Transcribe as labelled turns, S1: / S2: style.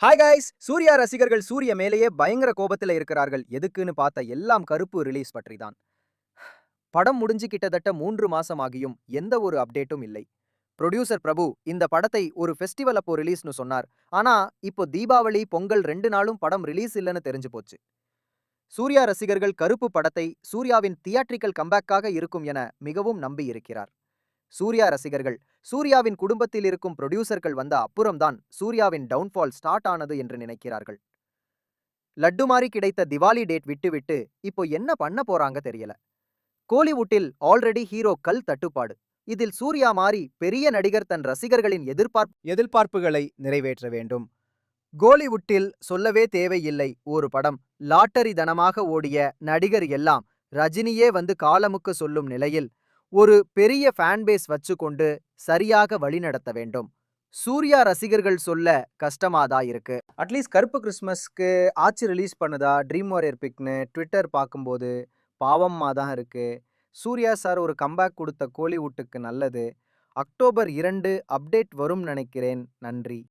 S1: Hi guys! Surya ரசிகர்கள் சூர்யா மேலேயே பயங்கர கோபத்துல இருக்கிறார்கள். எதுக்குன்னு பார்த்த எல்லாம் கருப்பு ரிலீஸ் பற்றி தான். படம் முடிஞ்சு கிட்டத்தட்ட 3 மாசம் ஆகியும் எந்த ஒரு அப்டேட்டும் இல்லை. புரொடியூசர் பிரபு இந்த படத்தை ஒரு ஃபெஸ்டிவல் அப்போ ரிலீஸ்னு சொன்னார். ஆனா, இப்போ தீபாவளி, பொங்கல் 2 நாளும் படம் ரிலீஸ் இல்லன்னு தெரிஞ்சு போச்சு. சூர்யா ரசிகர்கள் கருப்பு படத்தை சூர்யாவின் தியேட்ரிக்கல் கம்பேக்காக இருக்கும் என மிகவும் நம்பி இருக்கிறார். சூர்யா ரசிகர்கள் சூர்யாவின் குடும்பத்தில் இருக்கும் புரொடியூசர்கள் வந்த அப்புறம்தான் சூர்யாவின் டவுன்ஃபால் ஸ்டார்ட் ஆனது என்று நினைக்கிறார்கள். லட்டு மாறி கிடைத்த திவாலி டேட் விட்டுவிட்டு இப்போ என்ன பண்ண போறாங்க தெரியல. கோலிவுட்டில் ஆல்ரெடி ஹீரோ கல் தட்டுப்பாடு. இதில் சூர்யா மாறி பெரிய நடிகர் தன் ரசிகர்களின் எதிர்பார்ப்புகளை நிறைவேற்ற வேண்டும். கோலிவுட்டில் சொல்லவே தேவையில்லை, ஒரு படம் லாட்டரி தனமாக ஓடிய நடிகர் எல்லாம் ரஜினியே வந்து காலமுக்கு சொல்லும் நிலையில் ஒரு பெரிய ஃபேன் பேஸ் வச்சுக்கொண்டு சரியாக வழிநடத்த வேண்டும். சூர்யா ரசிகர்கள் சொல்ல கஷ்டமாதான் இருக்கு. அட்லீஸ்ட் கருப்பு கிறிஸ்மஸ்க்கு ஆச்சு ரிலீஸ் பண்ணுதா ட்ரீம் வாரியர் பிக்னு ட்விட்டர் பார்க்கும்போது பாவமா தான் இருக்கு. சூர்யா சார் ஒரு கம்பேக் கொடுத்த கோலிவுட்டுக்கு நல்லது. அக்டோபர் 2 அப்டேட் வரும் நினைக்கிறேன். நன்றி.